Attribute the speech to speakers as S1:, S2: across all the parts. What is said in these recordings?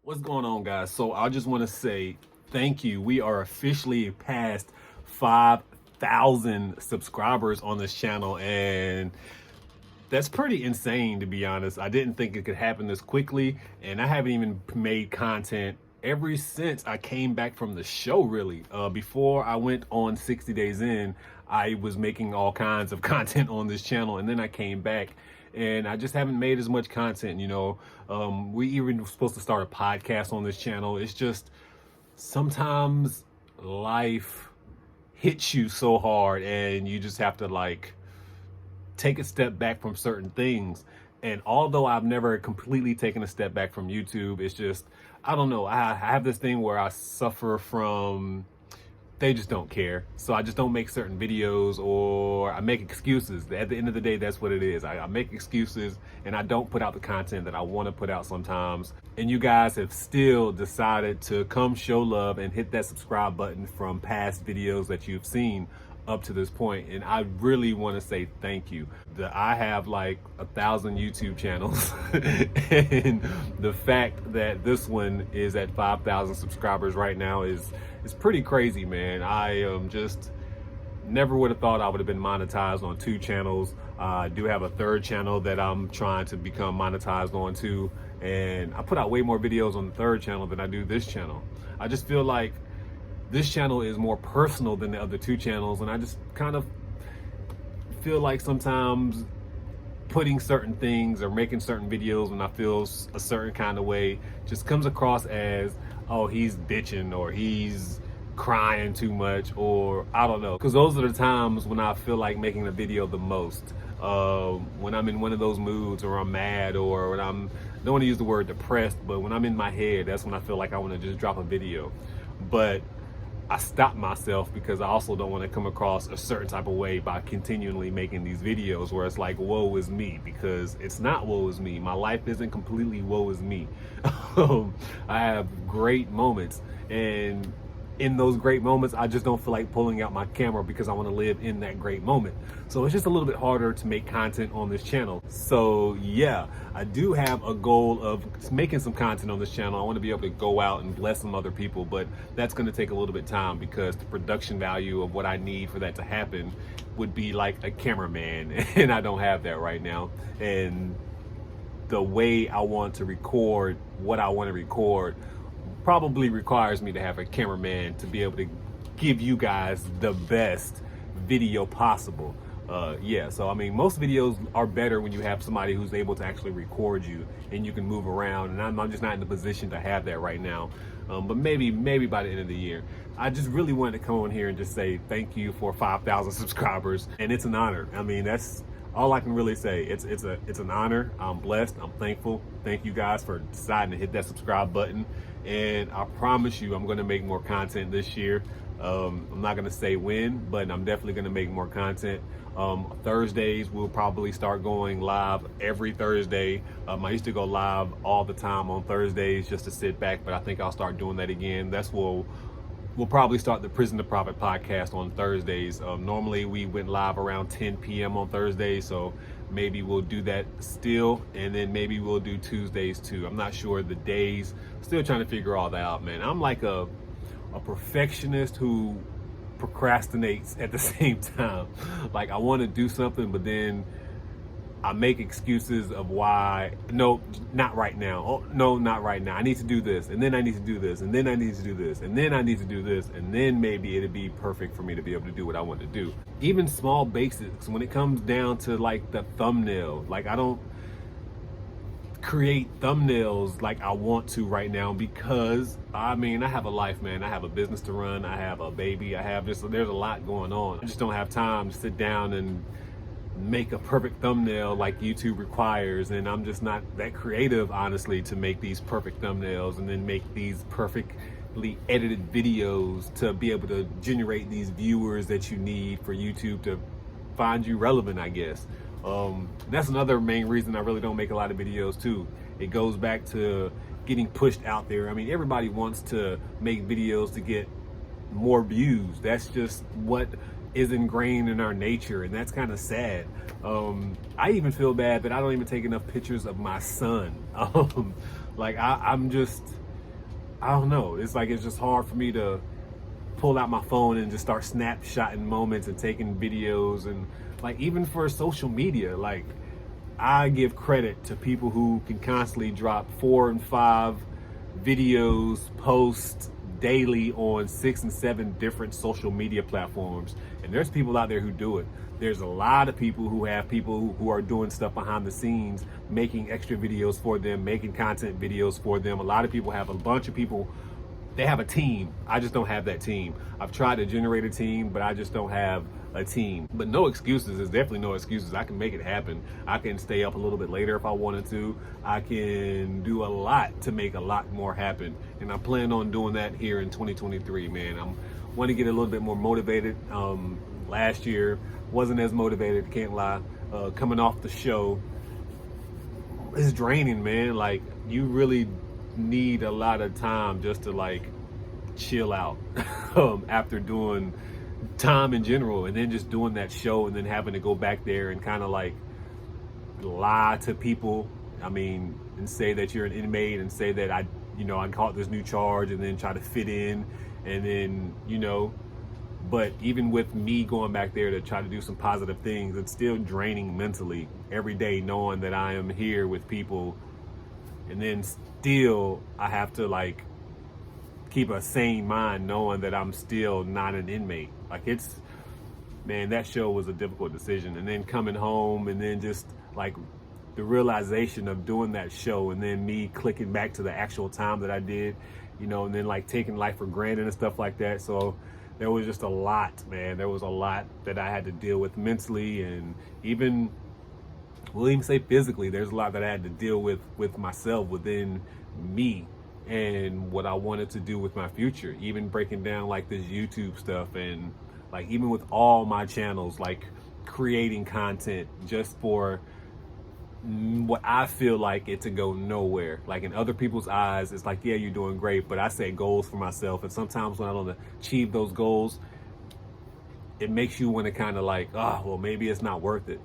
S1: What's going on, guys? So I just want to say thank you. We are officially past 5,000 subscribers on this channel, and that's pretty insane, to be honest. I didn't think it could happen this quickly, and I haven't even made content ever since I came back from the show, really. Before I went on 60 Days In, I was making all kinds of content on this channel, and then I came back and I just haven't made as much content, we even were supposed to start a podcast on this channel. It's just sometimes life hits you so hard and you just have to take a step back from certain things. And although I've never completely taken a step back from YouTube, it's just, I don't know, I have this thing where I suffer from, they just don't care. So I just don't make certain videos, or I make excuses. At the end of the day, that's what it is. I make excuses and I don't put out the content that I want to put out sometimes. And you guys have still decided to come show love and hit that subscribe button from past videos that you've seen up to this point, and I really want to say thank you. I have like 1,000 YouTube channels and the fact that this one is at 5,000 subscribers right now is pretty crazy, man. I just never would have thought I would have been monetized on 2 channels. I do have a 3rd channel that I'm trying to become monetized on too, and I put out way more videos on the 3rd channel than I do this channel. I just feel like this channel is more personal than the other 2 channels, and I just kind of feel like sometimes putting certain things or making certain videos when I feel a certain kind of way just comes across as, oh, he's bitching or he's crying too much, or I don't know, because those are the times when I feel like making a video the most. When I'm in one of those moods, or I'm mad, or when I don't want to use the word depressed, but when I'm in my head, that's when I feel like I want to just drop a video. But I stop myself because I also don't want to come across a certain type of way by continually making these videos where it's like, woe is me, because it's not woe is me. My life isn't completely woe is me. I have great moments, and in those great moments, I just don't feel like pulling out my camera because I want to live in that great moment. So it's just a little bit harder to make content on this channel. So yeah, I do have a goal of making some content on this channel. I want to be able to go out and bless some other people, but that's going to take a little bit of time because the production value of what I need for that to happen would be like a cameraman, and I don't have that right now. And the way I want to record what I want to record probably requires me to have a cameraman to be able to give you guys the best video possible. So I mean, most videos are better when you have somebody who's able to actually record you and you can move around, and I'm just not in the position to have that right now. But maybe by the end of the year. I just really wanted to come on here and just say thank you for 5,000 subscribers, and it's an honor. I mean, that's all I can really say. It's an honor. I'm blessed. I'm thankful. Thank you guys for deciding to hit that subscribe button. And I promise you, I'm going to make more content this year. I'm not going to say when, but I'm definitely going to make more content. Thursdays, we'll probably start going live every Thursday. I used to go live all the time on Thursdays just to sit back, but I think I'll start doing that again. We'll probably start the Prison2Profit podcast on Thursdays. Normally we went live around 10 p.m. on Thursdays, so maybe we'll do that still, and then maybe we'll do Tuesdays too. I'm not sure the days, still trying to figure all that out, man. I'm like a perfectionist who procrastinates at the same time. Like, I want to do something, but then I make excuses of why. No, not right now. Oh, no, not right now. I need to do this, and then I need to do this, and then I need to do this, and then I need to do this, and then maybe it'll be perfect for me to be able to do what I want to do. Even small basics, when it comes down to like the thumbnail, like I don't create thumbnails like I want to right now, because I mean, I have a life, man. I have a business to run. I have a baby. there's a lot going on. I just don't have time to sit down and make a perfect thumbnail like YouTube requires, and I'm just not that creative, honestly, to make these perfect thumbnails and then make these perfectly edited videos to be able to generate these viewers that you need for YouTube to find you relevant, I guess. That's another main reason I really don't make a lot of videos too. It goes back to getting pushed out there. I mean, everybody wants to make videos to get more views. That's just what is ingrained in our nature, and that's kind of sad. I even feel bad that I don't even take enough pictures of my son. I'm just, I don't know. It's like it's just hard for me to pull out my phone and just start snapshotting moments and taking videos. And like even for social media, like I give credit to people who can constantly drop 4 and 5 videos, posts daily on 6 and 7 different social media platforms. And there's people out there who do it. There's a lot of people who have people who are doing stuff behind the scenes, making extra videos for them, making content videos for them. A lot of people have a bunch of people, they have a team. I just don't have that team. I've tried to generate a team, but I just don't have a team. But no excuses. There's definitely no excuses. I can make it happen. I can stay up a little bit later if I wanted to. I can do a lot to make a lot more happen. And I plan on doing that here in 2023, man. I want to get a little bit more motivated. Last year wasn't as motivated, can't lie. Coming off the show, it's draining, man. Like you really need a lot of time just to like chill out after doing time in general, and then just doing that show, and then having to go back there and kind of like lie to people. I mean, and say that you're an inmate and say that I caught this new charge, and then try to fit in, and then but even with me going back there to try to do some positive things, it's still draining mentally every day knowing that I am here with people, and then still I have to like keep a sane mind knowing that I'm still not an inmate. Like it's, man, that show was a difficult decision. And then coming home, and then just like the realization of doing that show, and then me clicking back to the actual time that I did, and then like taking life for granted and stuff like that. So there was just a lot, man. There was a lot that I had to deal with mentally, and even, we'll even say physically. There's a lot that I had to deal with myself, within me, and what I wanted to do with my future. Even breaking down like this YouTube stuff, and like even with all my channels, like creating content just for what I feel like it to go nowhere. Like in other people's eyes, it's like, yeah, you're doing great, but I set goals for myself, and sometimes when I don't achieve those goals, it makes you want to kind of like, well, maybe it's not worth it.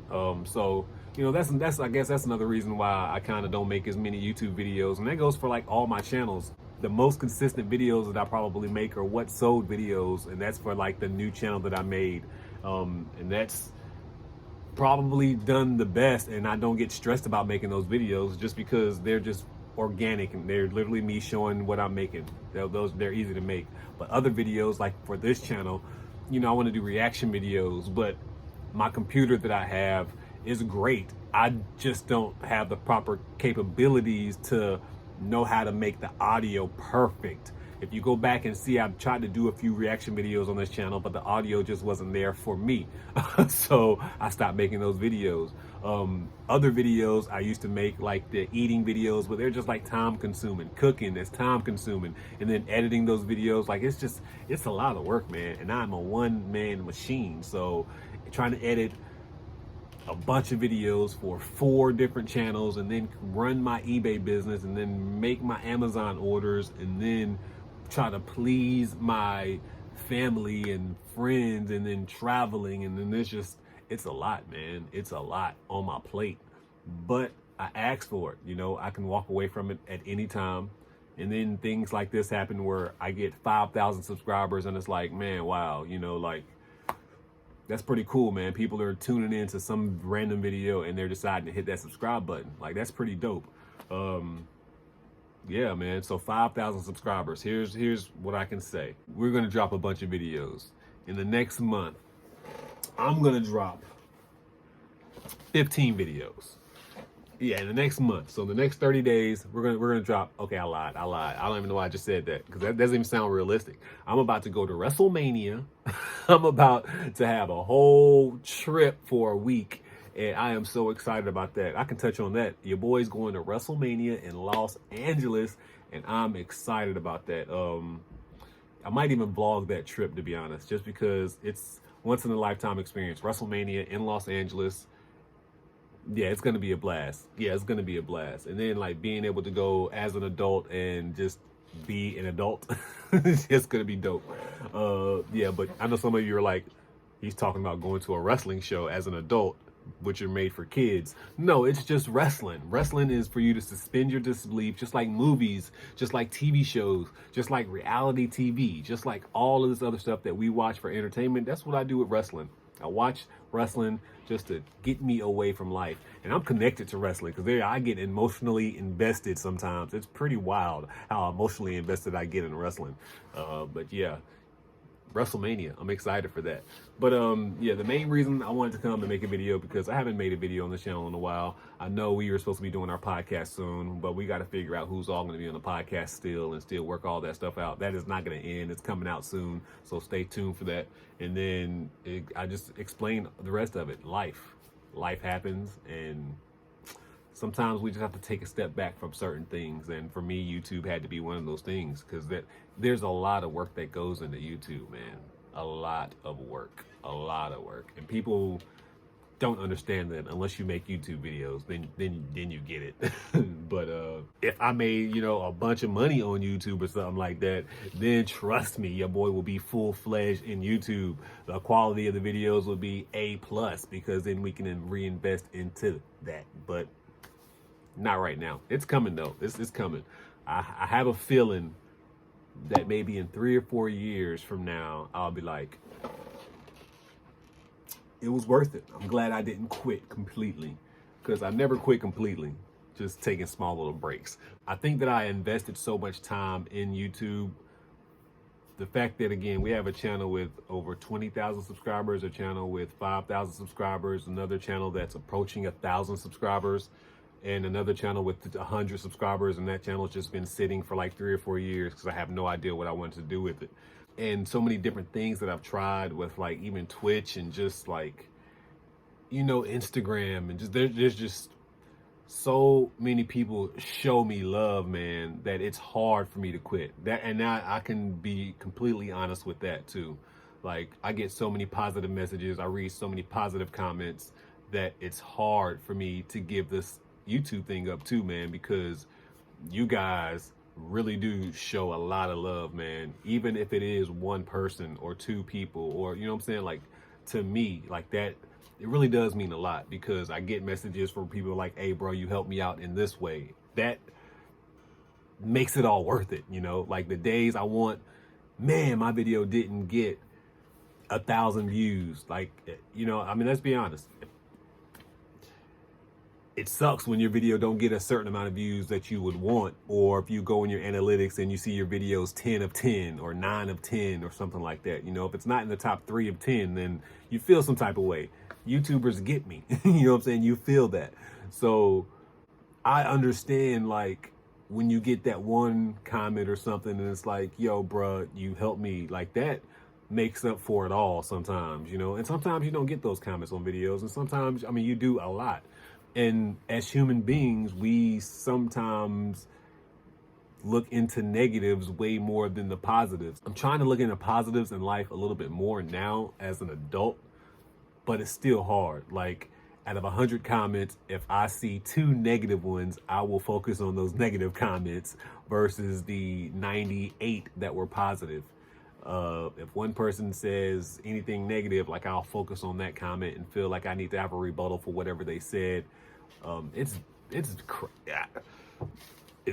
S1: So that's I guess that's another reason why I kind of don't make as many YouTube videos, and that goes for like all my channels. The most consistent videos that I probably make are what sold videos, and that's for like the new channel that I made, and that's probably done the best, and I don't get stressed about making those videos just because they're just organic, and they're literally me showing what I'm making. They're easy to make. But other videos, like for this channel, I want to do reaction videos, but my computer that I have is great. I just don't have the proper capabilities to know how to make the audio perfect. If you go back and see, I've tried to do a few reaction videos on this channel, but the audio just wasn't there for me. So I stopped making those videos. Other videos I used to make, like the eating videos, but they're just like time consuming. Cooking is time consuming. And then editing those videos, like it's a lot of work, man. And I'm a one-man machine. So trying to edit a bunch of videos for 4 different channels, and then run my eBay business, and then make my Amazon orders, and then try to please my family and friends, and then traveling, and then it's a lot, man. It's a lot on my plate, but I asked for it. I can walk away from it at any time. And then things like this happen where I get 5,000 subscribers, and it's like, man, wow, like that's pretty cool, man. People are tuning in to some random video, and they're deciding to hit that subscribe button. Like that's pretty dope. Yeah, man. So 5,000 subscribers. Here's what I can say. We're gonna drop a bunch of videos in the next month. I'm gonna drop 15 videos. Yeah, in the next month. So the next 30 days, we're gonna drop. Okay, I lied. I don't even know why I just said that, because that doesn't even sound realistic. I'm about to go to WrestleMania. I'm about to have a whole trip for a week, and I am so excited about that. I can touch on that. Your boy's going to WrestleMania in Los Angeles, and I'm excited about that. I might even vlog that trip, to be honest, just because it's once in a lifetime experience. WrestleMania in Los Angeles. Yeah, it's gonna be a blast. Yeah, it's gonna be a blast. And then like being able to go as an adult and just be an adult, it's gonna be dope. Yeah, but I know some of you are like, he's talking about going to a wrestling show as an adult. which are made for kids. No, it's just wrestling. Wrestling is for you to suspend your disbelief, just like movies, just like TV shows, just like reality TV, just like all of this other stuff that we watch for entertainment. That's what I do with wrestling. I watch wrestling just to get me away from life. And I'm connected to wrestling because there I get emotionally invested sometimes. It's pretty wild how emotionally invested I get in wrestling. But yeah, WrestleMania. I'm excited for that. But yeah, the main reason I wanted to come and make a video because I haven't made a video on the channel in a while. I know we were supposed to be doing our podcast soon, but we got to figure out who's all going to be on the podcast still and still work all that stuff out. That is not going to end. It's coming out soon, so stay tuned for that. And then I just explain the rest of it. Life happens, and sometimes we just have to take a step back from certain things. And for me, YouTube had to be one of those things because there's a lot of work that goes into YouTube, man. A lot of work. And people don't understand that unless you make YouTube videos, then you get it. But if I made, a bunch of money on YouTube or something like that, then trust me, your boy will be full-fledged in YouTube. The quality of the videos will be A+, because then we can reinvest into that. But not right now. It's coming though. It's coming. I have a feeling that maybe in 3 or 4 years from now, I'll be like, it was worth it. I'm glad I didn't quit completely, because I never quit completely, just taking small little breaks. I think that I invested so much time in YouTube. The fact that, again, we have a channel with over 20,000 subscribers, a channel with 5,000 subscribers, another channel that's approaching 1,000 subscribers, and another channel with 100 subscribers, and that channel's just been sitting for like 3 or 4 years because I have no idea what I wanted to do with it. And so many different things that I've tried with, like, even Twitch and just like, Instagram, and just there's just so many people show me love, man, that it's hard for me to quit. And now I can be completely honest with that too. Like, I get so many positive messages, I read so many positive comments that it's hard for me to give this YouTube thing up too, man, because you guys really do show a lot of love, man. Even if it is one person or 2 people, or you know what I'm saying, like, to me, like, that, it really does mean a lot, because I get messages from people like, hey bro, you helped me out in this way. That makes it all worth it, like the days I want, man, my video didn't get 1,000 views, like, let's be honest. It sucks when your video don't get a certain amount of views that you would want, or if you go in your analytics and you see your videos 10 of 10 or 9 of 10 or something like that. If it's not in the top 3 of 10, then you feel some type of way. YouTubers get me. You know what I'm saying? You feel that. So I understand, like, when you get that one comment or something and it's like, yo, bruh, you helped me, like, that makes up for it all sometimes, and sometimes you don't get those comments on videos, and sometimes, you do a lot. And as human beings, we sometimes look into negatives way more than the positives. I'm trying to look into positives in life a little bit more now as an adult, but it's still hard. Like, out of 100 comments, if I see 2 negative ones, I will focus on those negative comments versus the 98 that were positive. If one person says anything negative, like, I'll focus on that comment and feel like I need to have a rebuttal for whatever they said. It's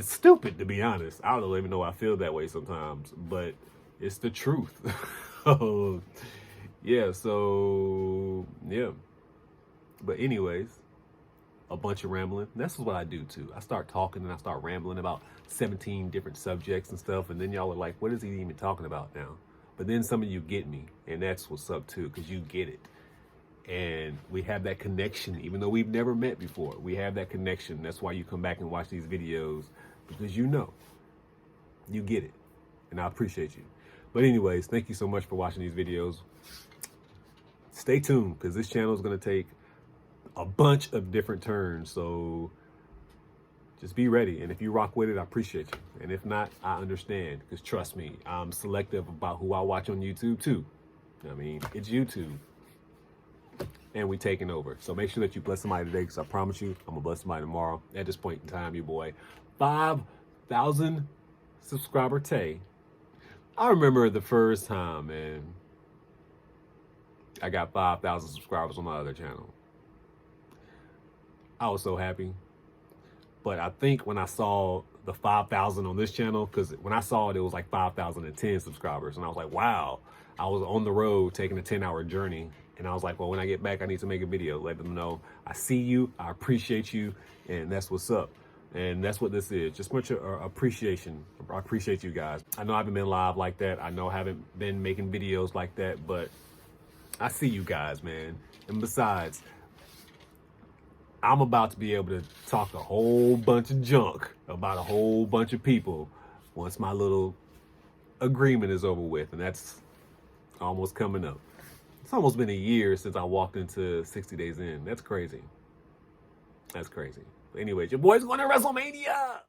S1: stupid, to be honest. I don't even know I feel that way sometimes, but it's the truth. Yeah, so yeah. But anyways, a bunch of rambling. That's what I do too. I start talking and I start rambling about 17 different subjects and stuff, and then y'all are like, what is he even talking about now? But then some of you get me, and that's what's up too, because you get it. And we have that connection, even though we've never met before. We have that connection. That's why you come back and watch these videos, because you get it. And I appreciate you. But anyways, thank you so much for watching these videos. Stay tuned, because this channel is going to take a bunch of different turns. So just be ready. And if you rock with it, I appreciate you. And if not, I understand, because trust me, I'm selective about who I watch on YouTube too. It's YouTube. And we taking over. So make sure that you bless somebody today, because I promise you, I'm going to bless somebody tomorrow. At this point in time, your boy, 5,000 subscriber Tay. I remember the first time, man, I got 5,000 subscribers on my other channel. I was so happy. But I think when I saw the 5,000 on this channel, because when I saw it, it was like 5,010 subscribers. And I was like, wow, I was on the road taking a 10-hour journey. And I was like, well, when I get back, I need to make a video, let them know I see you, I appreciate you, and that's what's up. And that's what this is, just much appreciation. I appreciate you guys. I know I haven't been live like that. I know I haven't been making videos like that, but I see you guys, man. And besides, I'm about to be able to talk a whole bunch of junk about a whole bunch of people once my little agreement is over with, and that's almost coming up. It's almost been a year since I walked into 60 Days In. That's crazy. That's crazy. But anyways, your boy's going to WrestleMania.